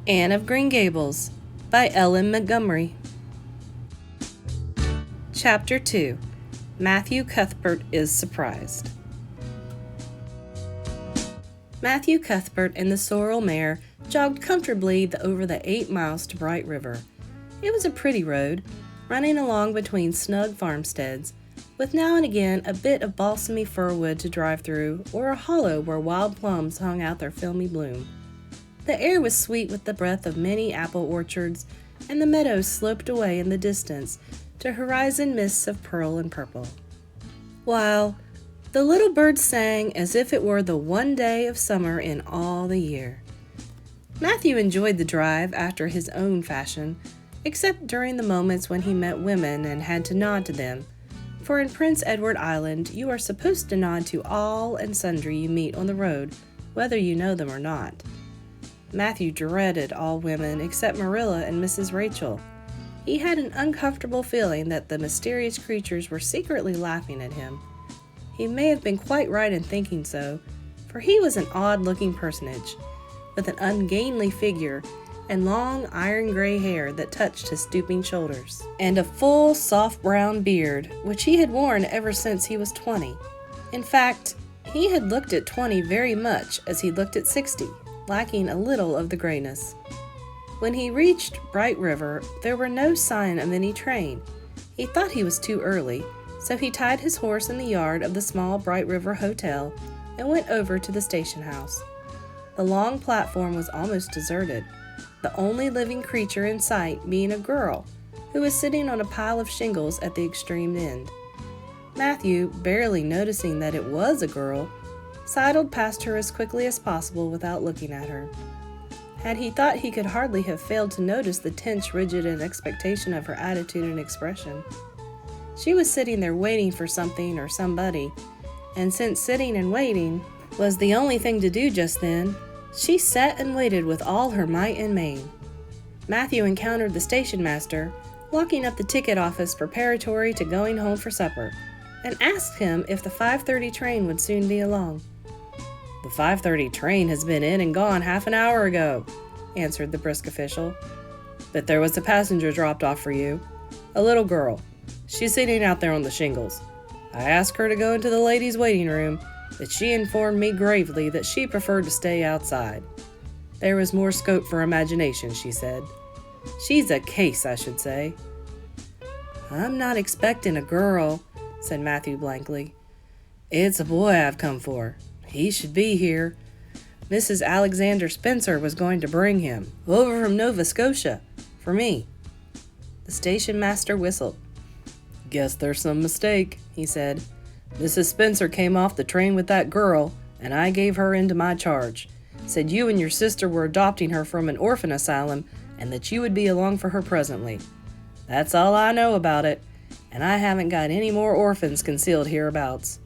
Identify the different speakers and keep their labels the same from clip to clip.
Speaker 1: Anne of Green Gables by Ellen Montgomery. Chapter 2. Matthew Cuthbert is surprised. Matthew Cuthbert and the sorrel mare jogged comfortably over the 8 miles to Bright River. It was a pretty road, running along between snug farmsteads, with now and again a bit of balsamy fir wood to drive through, or a hollow where wild plums hung out their filmy bloom. The air was sweet with the breath of many apple orchards, and the meadows sloped away in the distance to horizon mists of pearl and purple, while the little birds sang as if it were the one day of summer in all the year. Matthew enjoyed the drive after his own fashion, except during the moments when he met women and had to nod to them, for in Prince Edward Island you are supposed to nod to all and sundry you meet on the road, whether you know them or not. Matthew dreaded all women except Marilla and Mrs. Rachel. He had an uncomfortable feeling that the mysterious creatures were secretly laughing at him. He may have been quite right in thinking so, for he was an odd-looking personage, with an ungainly figure and long iron-gray hair that touched his stooping shoulders, and a full, soft brown beard, which he had worn ever since he was 20. In fact, he had looked at 20 very much as he looked at 60, lacking a little of the grayness. When he reached Bright River, there were no sign of any train. He thought he was too early, so he tied his horse in the yard of the small Bright River Hotel and went over to the station house. The long platform was almost deserted, the only living creature in sight being a girl who was sitting on a pile of shingles at the extreme end. Matthew, barely noticing that it was a girl, sidled past her as quickly as possible without looking at her. Had he thought, he could hardly have failed to notice the tense, rigid expectation of her attitude and expression. She was sitting there waiting for something or somebody, and since sitting and waiting was the only thing to do just then, she sat and waited with all her might and main. Matthew encountered the station master, locking up the ticket office preparatory to going home for supper, and asked him if the 5:30 train would soon be along. "The 5:30 train has been in and gone half an hour ago," answered the brisk official. "But there was a passenger dropped off for you, a little girl. She's sitting out there on the shingles. I asked her to go into the ladies' waiting room, but she informed me gravely that she preferred to stay outside. There was more scope for imagination, she said. She's a case, I should say." "I'm not expecting a girl," said Matthew blankly. "It's a boy I've come for. He should be here. Mrs. Alexander Spencer was going to bring him, over from Nova Scotia, for me." The station master whistled. "Guess there's some mistake," he said. "Mrs. Spencer came off the train with that girl, and I gave her into my charge. Said you and your sister were adopting her from an orphan asylum, and that you would be along for her presently. That's all I know about it, and I haven't got any more orphans concealed hereabouts."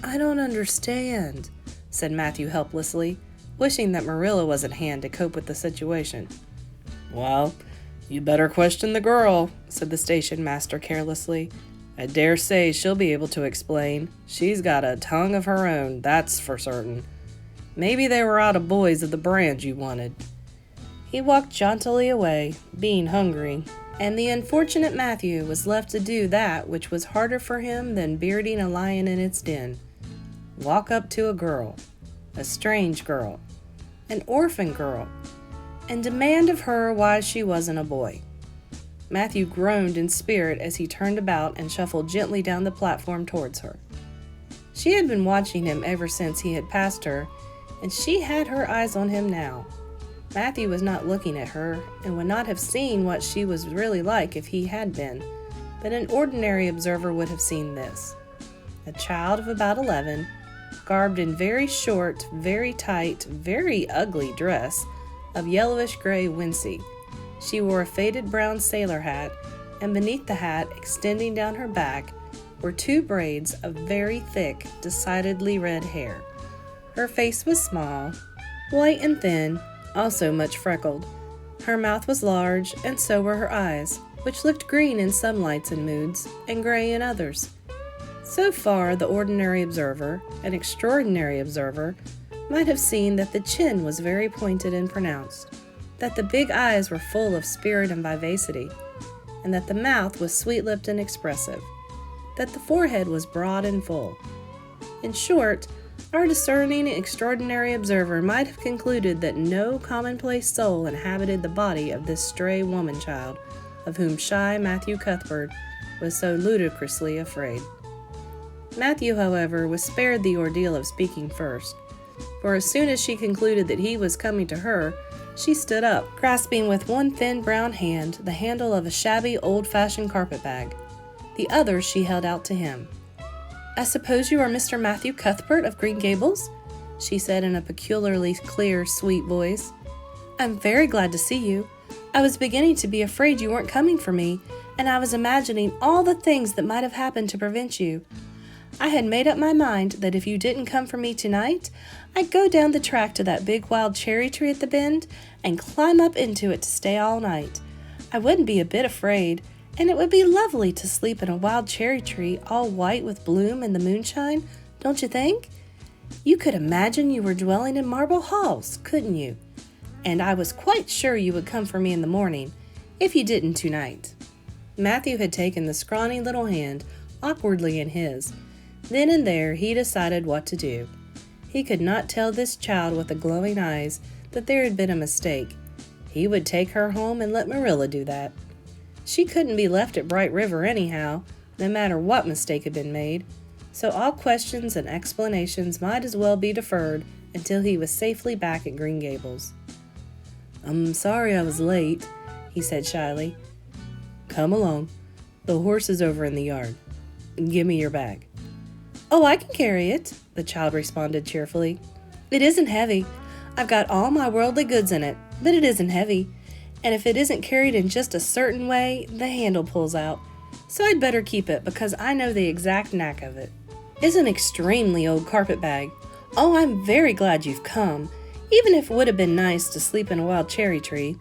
Speaker 1: "I don't understand," said Matthew helplessly, wishing that Marilla was at hand to cope with the situation. "Well, you better question the girl," said the station master carelessly. "I dare say she'll be able to explain. She's got a tongue of her own, that's for certain. Maybe they were out of boys of the brand you wanted." He walked jauntily away, being hungry, and the unfortunate Matthew was left to do that which was harder for him than bearding a lion in its den. Walk up to a girl, a strange girl, an orphan girl, and demand of her why she wasn't a boy. Matthew groaned in spirit as he turned about and shuffled gently down the platform towards her. She had been watching him ever since he had passed her, and she had her eyes on him now. Matthew was not looking at her, and would not have seen what she was really like if he had been, but an ordinary observer would have seen this. A child of about 11, garbed in very short, very tight, very ugly dress of yellowish-gray wincey. She wore a faded brown sailor hat, and beneath the hat, extending down her back, were 2 braids of very thick, decidedly red hair. Her face was small, white and thin, also much freckled. Her mouth was large, and so were her eyes, which looked green in some lights and moods, and gray in others. So far, the ordinary observer, an extraordinary observer, might have seen that the chin was very pointed and pronounced. that the big eyes were full of spirit and vivacity, and that the mouth was sweet-lipped and expressive, that the forehead was broad and full. In short, our discerning and extraordinary observer might have concluded that no commonplace soul inhabited the body of this stray woman-child, of whom shy Matthew Cuthbert was so ludicrously afraid. Matthew, however, was spared the ordeal of speaking first, for as soon as she concluded that he was coming to her, she stood up, grasping with one thin brown hand the handle of a shabby old-fashioned carpet-bag. The other she held out to him. "I suppose you are Mr. Matthew Cuthbert of Green Gables?" she said in a peculiarly clear, sweet voice. "I'm very glad to see you. I was beginning to be afraid you weren't coming for me, and I was imagining all the things that might have happened to prevent you. I had made up my mind that if you didn't come for me tonight, I'd go down the track to that big wild cherry tree at the bend and climb up into it to stay all night. I wouldn't be a bit afraid, and it would be lovely to sleep in a wild cherry tree all white with bloom in the moonshine, don't you think? You could imagine you were dwelling in marble halls, couldn't you? And I was quite sure you would come for me in the morning, if you didn't tonight." Matthew had taken the scrawny little hand awkwardly in his. Then and there he decided what to do. He could not tell this child with the glowing eyes that there had been a mistake. He would take her home and let Marilla do that. She couldn't be left at Bright River anyhow, no matter what mistake had been made, so all questions and explanations might as well be deferred until he was safely back at Green Gables. "I'm sorry I was late," he said shyly. "Come along. The horse is over in the yard. Give me your bag." "Oh, I can carry it," the child responded cheerfully. "It isn't heavy. I've got all my worldly goods in it, but it isn't heavy. And if it isn't carried in just a certain way, the handle pulls out. So I'd better keep it because I know the exact knack of it. It's an extremely old carpet bag. Oh, I'm very glad you've come, even if it would have been nice to sleep in a wild cherry tree.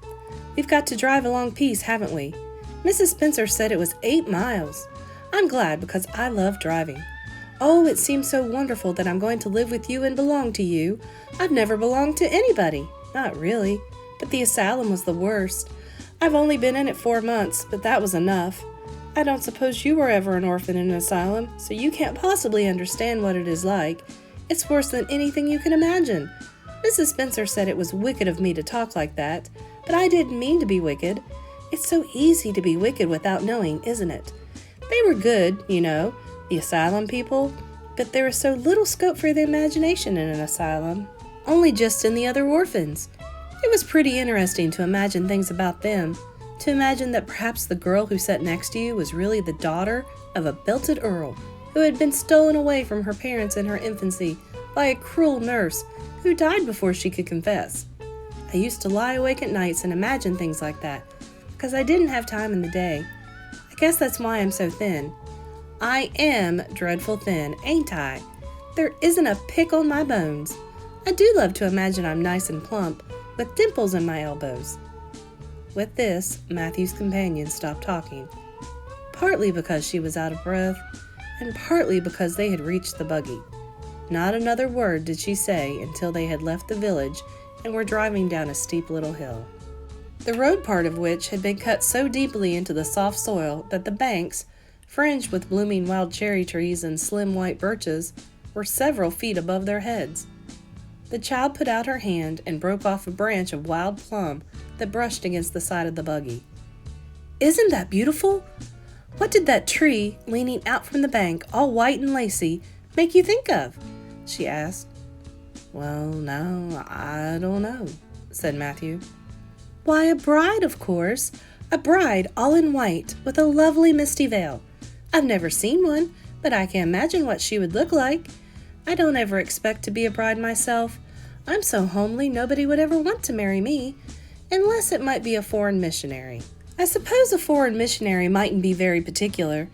Speaker 1: We've got to drive a long piece, haven't we? Mrs. Spencer said it was 8 miles. I'm glad because I love driving. Oh, it seems so wonderful that I'm going to live with you and belong to you. I've never belonged to anybody. Not really. But the asylum was the worst. I've only been in it 4 months, but that was enough. I don't suppose you were ever an orphan in an asylum, so you can't possibly understand what it is like. It's worse than anything you can imagine. Mrs. Spencer said it was wicked of me to talk like that, but I didn't mean to be wicked. It's so easy to be wicked without knowing, isn't it? They were good, you know, the asylum people, but there is so little scope for the imagination in an asylum. Only just in the other orphans. It was pretty interesting to imagine things about them, to imagine that perhaps the girl who sat next to you was really the daughter of a belted earl who had been stolen away from her parents in her infancy by a cruel nurse who died before she could confess. I used to lie awake at nights and imagine things like that, because I didn't have time in the day. I guess that's why I'm so thin. I am dreadful thin, ain't I? There isn't a pick on my bones. I do love to imagine I'm nice and plump, with dimples in my elbows." With this, Matthew's companion stopped talking, partly because she was out of breath, and partly because they had reached the buggy. Not another word did she say until they had left the village and were driving down a steep little hill, the road part of which had been cut so deeply into the soft soil that the banks, fringed with blooming wild cherry trees and slim white birches, were several feet above their heads. The child put out her hand and broke off a branch of wild plum that brushed against the side of the buggy. "Isn't that beautiful? What did that tree, leaning out from the bank, all white and lacy, make you think of?" she asked. "Well, now, I don't know," said Matthew. "Why, a bride, of course. A bride all in white, with a lovely misty veil. I've never seen one, but I can imagine what she would look like. I don't ever expect to be a bride myself. I'm so homely nobody would ever want to marry me, unless it might be a foreign missionary. I suppose a foreign missionary mightn't be very particular,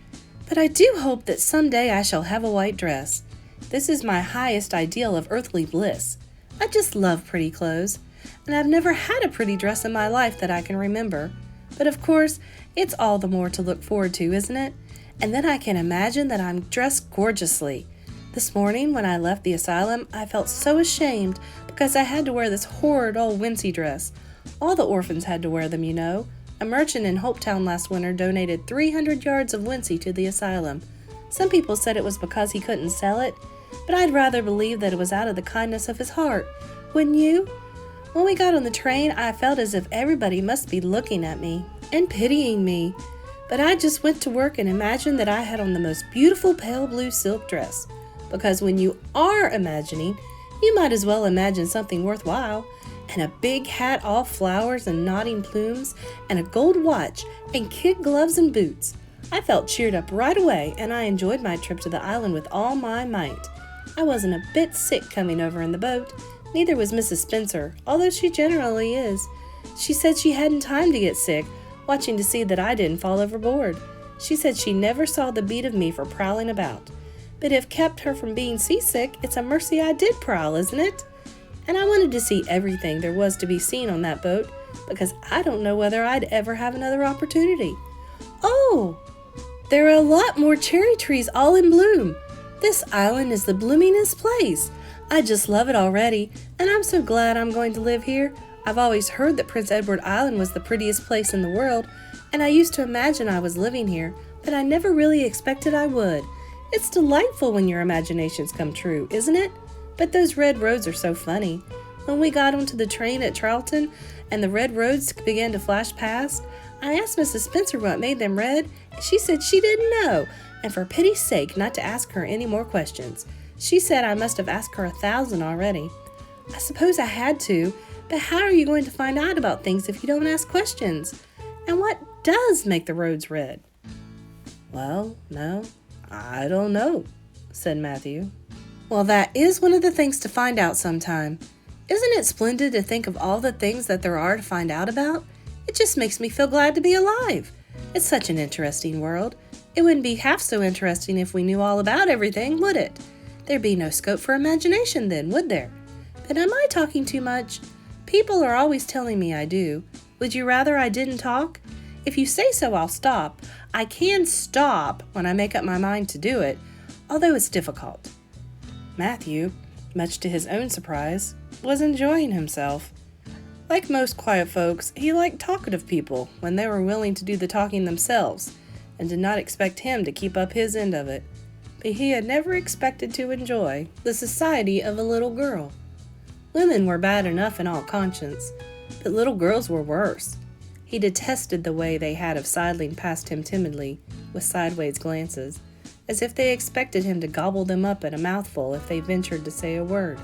Speaker 1: but I do hope that someday I shall have a white dress. This is my highest ideal of earthly bliss. I just love pretty clothes, and I've never had a pretty dress in my life that I can remember. But of course, it's all the more to look forward to, isn't it? And then I can imagine that I'm dressed gorgeously. This morning, when I left the asylum, I felt so ashamed because I had to wear this horrid old wincey dress, All the orphans had to wear them, you know. A merchant in Hopetown last winter donated 300 yards of wincey to the asylum. Some people said it was because he couldn't sell it, but I'd rather believe that it was out of the kindness of his heart. Wouldn't you? When we got on the train, I felt as if everybody must be looking at me and pitying me. But I just went to work and imagined that I had on the most beautiful pale blue silk dress. Because when you are imagining, you might as well imagine something worthwhile. And a big hat all flowers and nodding plumes, and a gold watch, and kid gloves and boots. I felt cheered up right away, and I enjoyed my trip to the island with all my might. I wasn't a bit sick coming over in the boat. Neither was Mrs. Spencer, although she generally is. She said she hadn't time to get sick, watching to see that I didn't fall overboard. She said she never saw the beat of me for prowling about. But if kept her from being seasick, it's a mercy I did prowl, isn't it? And I wanted to see everything there was to be seen on that boat, because I don't know whether I'd ever have another opportunity. Oh, there are a lot more cherry trees all in bloom. This island is the bloomingest place. I just love it already, and I'm so glad I'm going to live here. I've always heard that Prince Edward Island was the prettiest place in the world, and I used to imagine I was living here, but I never really expected I would. It's delightful when your imaginations come true, isn't it? But those red roads are so funny. When we got onto the train at Charlton and the red roads began to flash past, I asked Mrs. Spencer what made them red, and she said she didn't know, and for pity's sake not to ask her any more questions. She said I must have asked her 1,000 already. I suppose I had to, but how are you going to find out about things if you don't ask questions? And what does make the roads red? Well, no, I don't know, said Matthew. Well, that is one of the things to find out sometime. Isn't it splendid to think of all the things that there are to find out about? It just makes me feel glad to be alive. It's such an interesting world. It wouldn't be half so interesting if we knew all about everything, would it? There'd be no scope for imagination then, would there? But am I talking too much? People are always telling me I do. Would you rather I didn't talk? If you say so, I'll stop. I can stop when I make up my mind to do it, although it's difficult. Matthew, much to his own surprise, was enjoying himself. Like most quiet folks, he liked talkative people when they were willing to do the talking themselves, and did not expect him to keep up his end of it. But he had never expected to enjoy the society of a little girl. Women were bad enough in all conscience, but little girls were worse. He detested the way they had of sidling past him timidly, with sideways glances, as if they expected him to gobble them up at a mouthful if they ventured to say a word.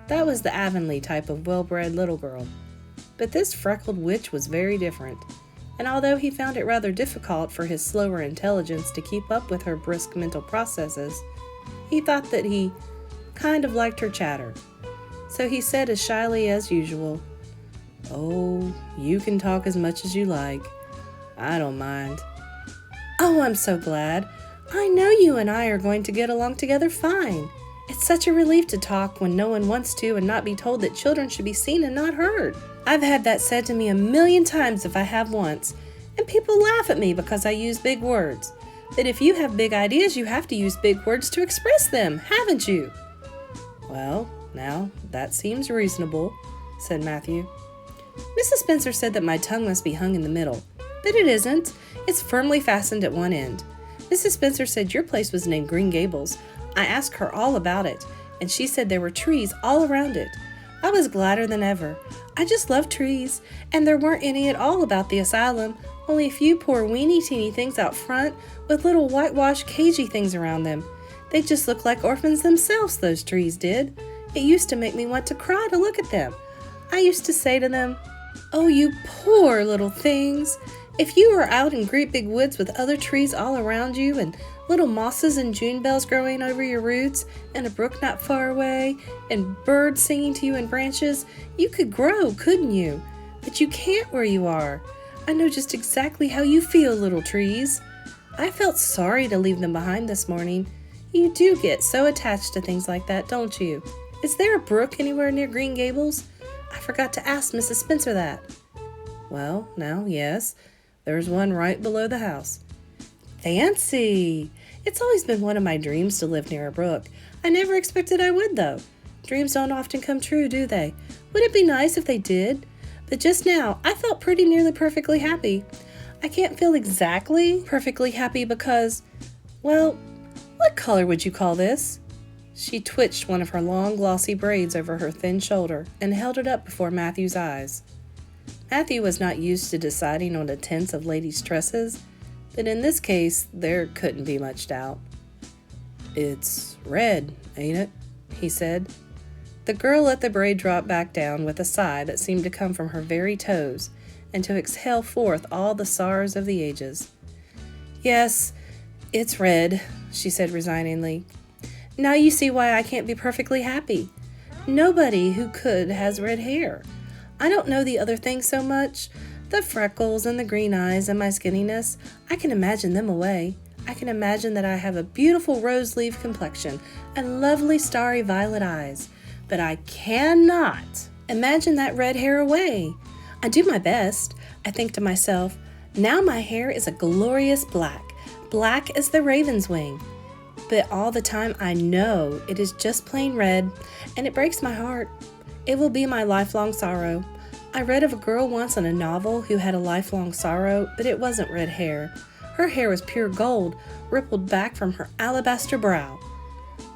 Speaker 1: That was the Avonlea type of well-bred little girl. But this freckled witch was very different, and although he found it rather difficult for his slower intelligence to keep up with her brisk mental processes, he thought that he kind of liked her chatter. So he said as shyly as usual, "Oh, you can talk as much as you like. I don't mind." "Oh, I'm so glad. I know you and I are going to get along together fine. It's such a relief to talk when no one wants to and not be told that children should be seen and not heard. I've had that said to me 1,000,000 times if I have once, and people laugh at me because I use big words. But if you have big ideas, you have to use big words to express them, haven't you?" "Well, now, that seems reasonable," said Matthew. "Mrs. Spencer said that my tongue must be hung in the middle, but it isn't. It's firmly fastened at one end. Mrs. Spencer said your place was named Green Gables. I asked her all about it, and she said there were trees all around it. I was gladder than ever. I just love trees, and there weren't any at all about the asylum, only a few poor weeny-teeny things out front with little whitewashed cagey things around them. They just looked like orphans themselves, those trees did. It used to make me want to cry to look at them. I used to say to them, 'Oh, you poor little things. If you were out in great big woods with other trees all around you and little mosses and June bells growing over your roots and a brook not far away and birds singing to you in branches, you could grow, couldn't you? But you can't where you are. I know just exactly how you feel, little trees.' I felt sorry to leave them behind this morning. You do get so attached to things like that, don't you? Is there a brook anywhere near Green Gables? I forgot to ask Mrs. Spencer that." "Well, now, yes. There's one right below the house." "Fancy! It's always been one of my dreams to live near a brook. I never expected I would, though. Dreams don't often come true, do they? Would it be nice if they did? But just now, I felt pretty nearly perfectly happy. I can't feel exactly perfectly happy because, well, what color would you call this?" She twitched one of her long, glossy braids over her thin shoulder and held it up before Matthew's eyes. Matthew was not used to deciding on the tints of ladies' tresses, but in this case, there couldn't be much doubt. "It's red, ain't it?" he said. The girl let the braid drop back down with a sigh that seemed to come from her very toes and to exhale forth all the sorrows of the ages. "Yes, it's red," she said resignedly. "Now you see why I can't be perfectly happy. Nobody who could has red hair. I don't know the other things so much. The freckles and the green eyes and my skinniness, I can imagine them away. I can imagine that I have a beautiful rose-leaf complexion and lovely starry violet eyes. But I cannot imagine that red hair away. I do my best. I think to myself, now my hair is a glorious black, black as the raven's wing. But all the time I know it is just plain red, and it breaks my heart. It will be my lifelong sorrow. I read of a girl once in a novel who had a lifelong sorrow, but it wasn't red hair. Her hair was pure gold, rippled back from her alabaster brow."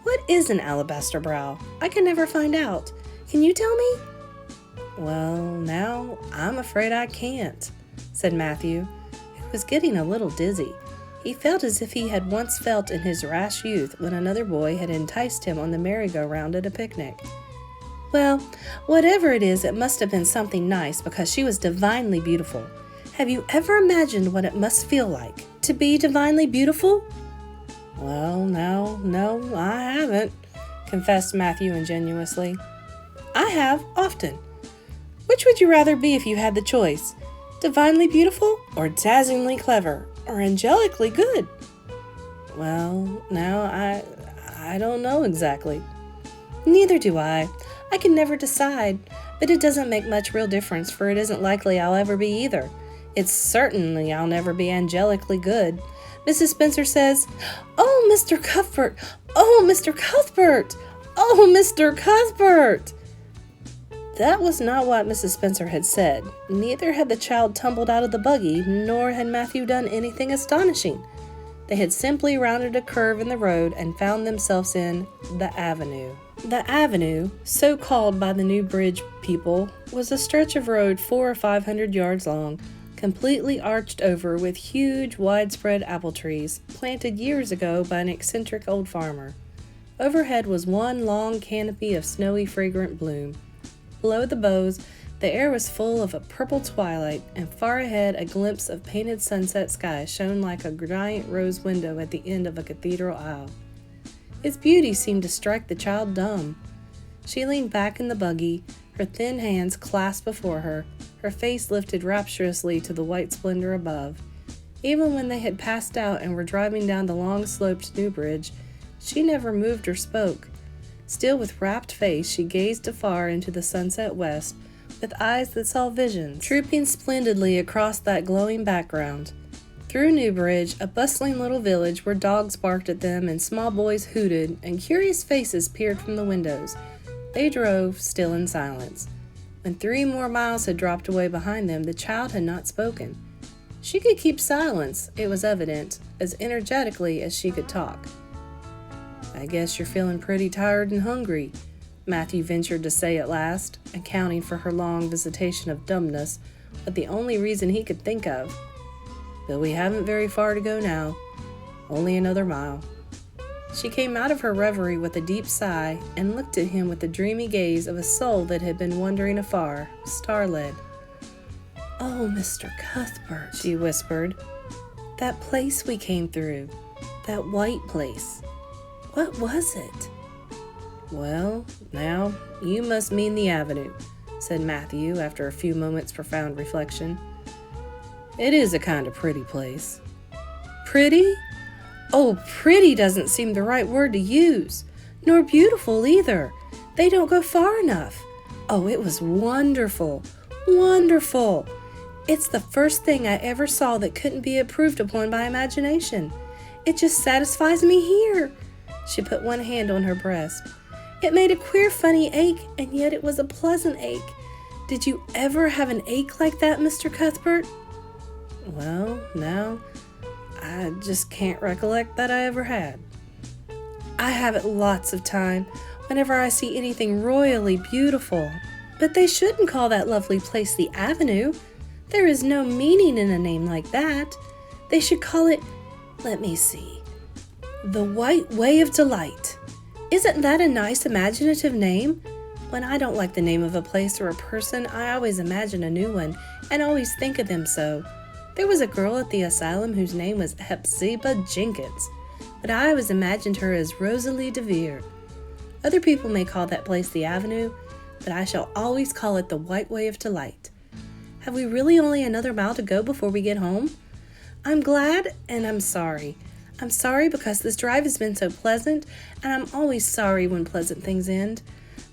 Speaker 1: "What is an alabaster brow? I can never find out. Can you tell me?" "Well, now, I'm afraid I can't," said Matthew, who was getting a little dizzy. He felt as if he had once felt in his rash youth when another boy had enticed him on the merry-go-round at a picnic. "Well, whatever it is, it must have been something nice because she was divinely beautiful. Have you ever imagined what it must feel like to be divinely beautiful?" "Well, now, no, I haven't," confessed Matthew ingenuously. "I have, often. Which would you rather be if you had the choice? Divinely beautiful, or dazzlingly clever, or angelically good?" "Well, now, I don't know exactly." "Neither do I. I can never decide, but it doesn't make much real difference, for it isn't likely I'll ever be either. It's certainly I'll never be angelically good. Mrs. Spencer says, 'Oh, Mr. Cuthbert! Oh, Mr. Cuthbert! Oh, Mr. Cuthbert!'" That was not what Mrs. Spencer had said. Neither had the child tumbled out of the buggy, nor had Matthew done anything astonishing. They had simply rounded a curve in the road and found themselves in the avenue. The avenue, so called by the New Bridge people, was a stretch of road 400 or 500 yards long, completely arched over with huge, widespread apple trees, planted years ago by an eccentric old farmer. Overhead was one long canopy of snowy, fragrant bloom. Below the boughs, the air was full of a purple twilight, and far ahead a glimpse of painted sunset sky shone like a giant rose window at the end of a cathedral aisle. Its beauty seemed to strike the child dumb. She leaned back in the buggy, her thin hands clasped before her, her face lifted rapturously to the white splendor above. Even when they had passed out and were driving down the long-sloped New Bridge, she never moved or spoke. Still with rapt face, she gazed afar into the sunset west, with eyes that saw visions, trooping splendidly across that glowing background. Through Newbridge, a bustling little village where dogs barked at them and small boys hooted and curious faces peered from the windows. They drove, still in silence. When 3 more miles had dropped away behind them, the child had not spoken. She could keep silence, it was evident, as energetically as she could talk. "I guess you're feeling pretty tired and hungry," Matthew ventured to say at last, accounting for her long visitation of dumbness with the only reason he could think of. "But we haven't very far to go now. Only another mile." She came out of her reverie with a deep sigh and looked at him with the dreamy gaze of a soul that had been wandering afar, star-led. "Oh, Mr. Cuthbert," she whispered, "that place we came through, that white place, what was it?" "Well, now, you must mean the avenue," said Matthew after a few moments' profound reflection. "It is a kind of pretty place." "Pretty? Oh, pretty doesn't seem the right word to use. Nor beautiful either. They don't go far enough. Oh, it was wonderful. Wonderful. It's the first thing I ever saw that couldn't be improved upon by imagination. It just satisfies me here." She put one hand on her breast. "It made a queer, funny ache, and yet it was a pleasant ache. Did you ever have an ache like that, Mr. Cuthbert? Well, no, I just can't recollect that I ever had. I have it lots of time, whenever I see anything royally beautiful. But they shouldn't call that lovely place the Avenue. There is no meaning in a name like that. They should call it, let me see, the White Way of Delight. Isn't that a nice imaginative name? When I don't like the name of a place or a person, I always imagine a new one and always think of them so. There was a girl at the asylum whose name was Hepzibah Jenkins, but I always imagined her as Rosalie DeVere. Other people may call that place the Avenue, but I shall always call it the White Way of Delight. Have we really only another mile to go before we get home? I'm glad and I'm sorry. I'm sorry because this drive has been so pleasant, and I'm always sorry when pleasant things end.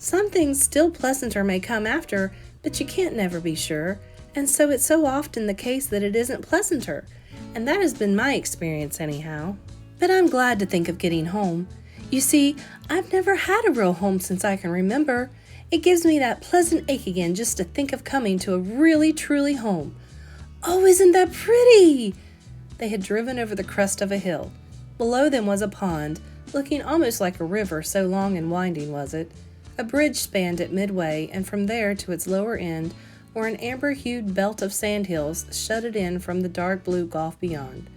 Speaker 1: Some things still pleasanter may come after, but you can't never be sure, and so it's so often the case that it isn't pleasanter, and that has been my experience anyhow. But I'm glad to think of getting home. You see, I've never had a real home since I can remember. It gives me that pleasant ache again just to think of coming to a really, truly home. Oh, isn't that pretty? They had driven over the crest of a hill. Below them was a pond, looking almost like a river, so long and winding was it. A bridge spanned it midway, and from there to its lower end, where an amber-hued belt of sandhills shut it in from the dark blue gulf beyond.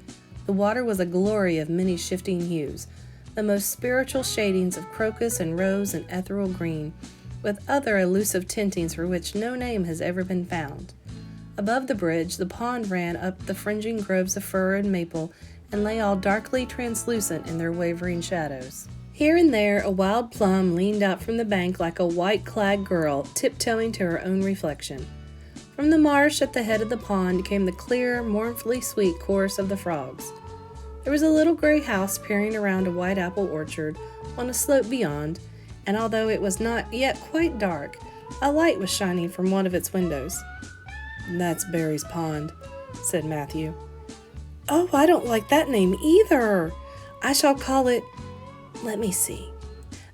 Speaker 1: The water was a glory of many shifting hues, the most spiritual shadings of crocus and rose and ethereal green, with other elusive tintings for which no name has ever been found. Above the bridge, the pond ran up the fringing groves of fir and maple, and lay all darkly translucent in their wavering shadows. Here and there, a wild plum leaned out from the bank like a white-clad girl tiptoeing to her own reflection. From the marsh at the head of the pond came the clear, mournfully sweet chorus of the frogs. There was a little gray house peering around a white apple orchard on a slope beyond, and although it was not yet quite dark, a light was shining from one of its windows. "That's Barry's Pond," said Matthew. "Oh, I don't like that name either. I shall call it, let me see,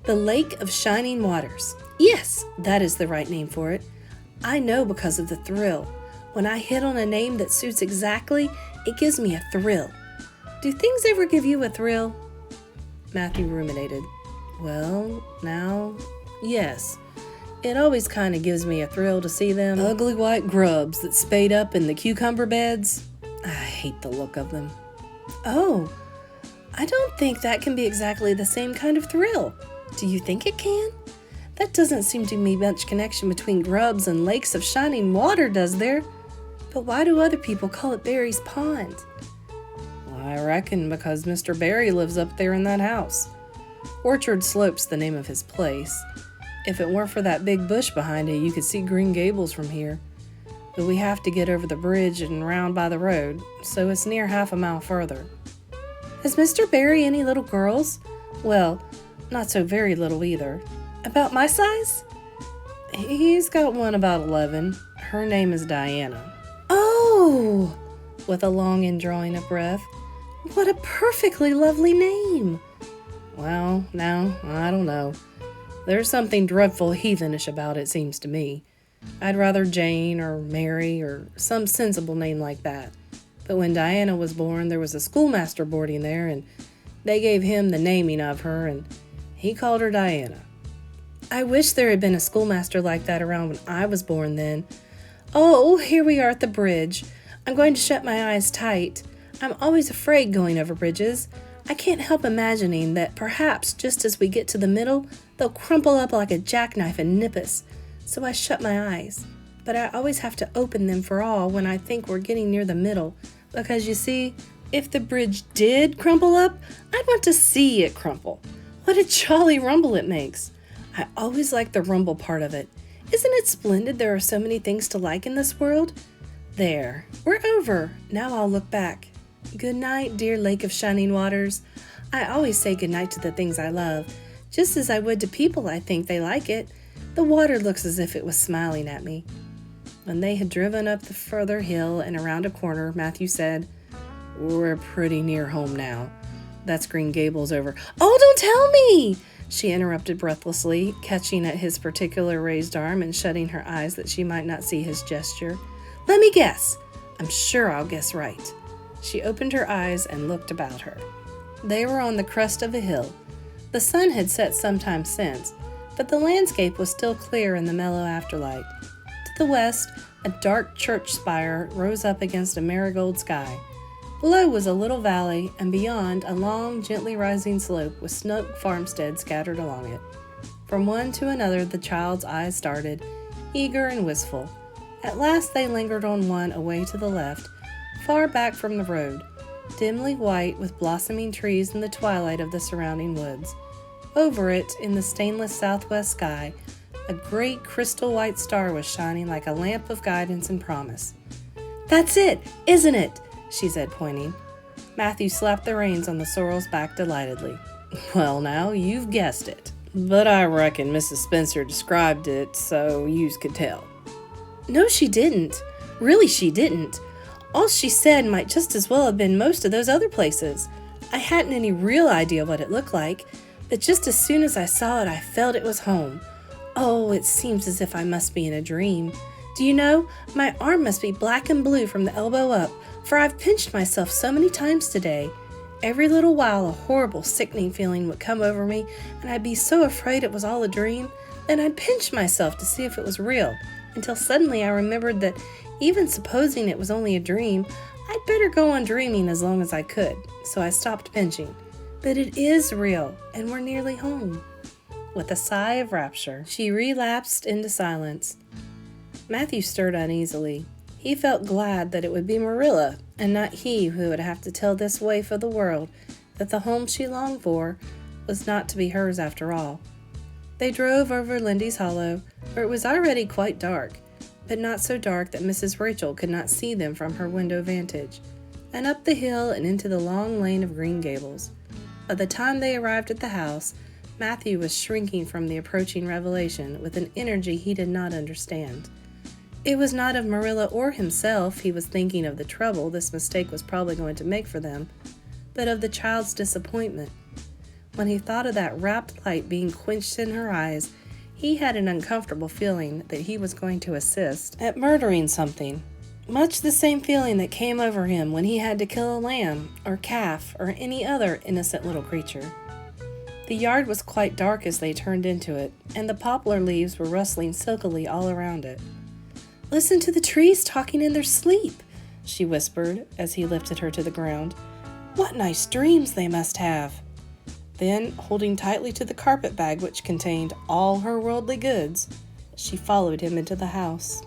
Speaker 1: the Lake of Shining Waters. Yes, that is the right name for it. I know because of the thrill. When I hit on a name that suits exactly, it gives me a thrill. Do things ever give you a thrill?" Matthew ruminated. "Well, now, yes. It always kind of gives me a thrill to see them ugly white grubs that spade up in the cucumber beds. I hate the look of them." "Oh, I don't think that can be exactly the same kind of thrill. Do you think it can? That doesn't seem to be much connection between grubs and lakes of shining water, does there? But why do other people call it Barry's Pond?" "I reckon because Mr. Barry lives up there in that house. Orchard Slope's the name of his place. If it weren't for that big bush behind it, you could see Green Gables from here. But we have to get over the bridge and round by the road, so it's near half a mile further." "Has Mr. Barry any little girls? Well, not so very little either. About my size?" "He's got one about 11. Her name is Diana." "Oh!" with a long indrawing of breath. "What a perfectly lovely name." "Well, now, I don't know. There's something dreadful heathenish about it, seems to me. I'd rather Jane or Mary or some sensible name like that. But when Diana was born, there was a schoolmaster boarding there, and they gave him the naming of her, and he called her Diana." "I wish there had been a schoolmaster like that around when I was born then. Oh, here we are at the bridge. I'm going to shut my eyes tight. I'm always afraid going over bridges. I can't help imagining that perhaps just as we get to the middle, they'll crumple up like a jackknife and nip us. So I shut my eyes. But I always have to open them for all when I think we're getting near the middle, because you see, if the bridge did crumple up, I'd want to see it crumple. What a jolly rumble it makes. I always like the rumble part of it. Isn't it splendid there are so many things to like in this world? There, we're over. Now I'll look back. Good night, dear Lake of Shining Waters. I always say good night to the things I love, just as I would to people I think they like it. The water looks as if it was smiling at me." When they had driven up the further hill and around a corner, Matthew said, "We're pretty near home now. That's Green Gables over." "Oh, don't tell me! she interrupted breathlessly, catching at his particular raised arm and shutting her eyes that she might not see his gesture. "Let me guess. I'm sure I'll guess right." She opened her eyes and looked about her. They were on the crest of a hill. The sun had set some time since, but the landscape was still clear in the mellow afterlight. To the west, a dark church spire rose up against a marigold sky. Below was a little valley, and beyond a long, gently rising slope with snug farmsteads scattered along it. From one to another the child's eyes started, eager and wistful. At last they lingered on one away to the left, far back from the road, dimly white with blossoming trees in the twilight of the surrounding woods. Over it, in the stainless southwest sky, a great crystal-white star was shining like a lamp of guidance and promise. "That's it, isn't it?" she said, pointing. Matthew slapped the reins on the sorrel's back delightedly. "Well now, you've guessed it. But I reckon Mrs. Spencer described it so yous could tell." "No, she didn't. Really, she didn't. All she said might just as well have been most of those other places. I hadn't any real idea what it looked like, but just as soon as I saw it, I felt it was home. Oh, it seems as if I must be in a dream. Do you know, my arm must be black and blue from the elbow up, for I've pinched myself so many times today. Every little while a horrible, sickening feeling would come over me, and I'd be so afraid it was all a dream. Then I'd pinch myself to see if it was real, until suddenly I remembered that even supposing it was only a dream, I'd better go on dreaming as long as I could, so I stopped pinching. But it is real, and we're nearly home." With a sigh of rapture, she relapsed into silence. Matthew stirred uneasily. He felt glad that it would be Marilla, and not he, who would have to tell this waif of the world that the home she longed for was not to be hers after all. They drove over Lindy's Hollow, where it was already quite dark, but not so dark that Mrs. Rachel could not see them from her window vantage, and up the hill and into the long lane of Green Gables. By the time they arrived at the house, Matthew was shrinking from the approaching revelation with an energy he did not understand. It was not of Marilla or himself he was thinking, of the trouble this mistake was probably going to make for them, but of the child's disappointment. When he thought of that rapt light being quenched in her eyes, he had an uncomfortable feeling that he was going to assist at murdering something. Much the same feeling that came over him when he had to kill a lamb or calf or any other innocent little creature. The yard was quite dark as they turned into it, and the poplar leaves were rustling silkily all around it. "Listen to the trees talking in their sleep," she whispered as he lifted her to the ground. "What nice dreams they must have." Then, holding tightly to the carpet bag which contained all her worldly goods, she followed him into the house.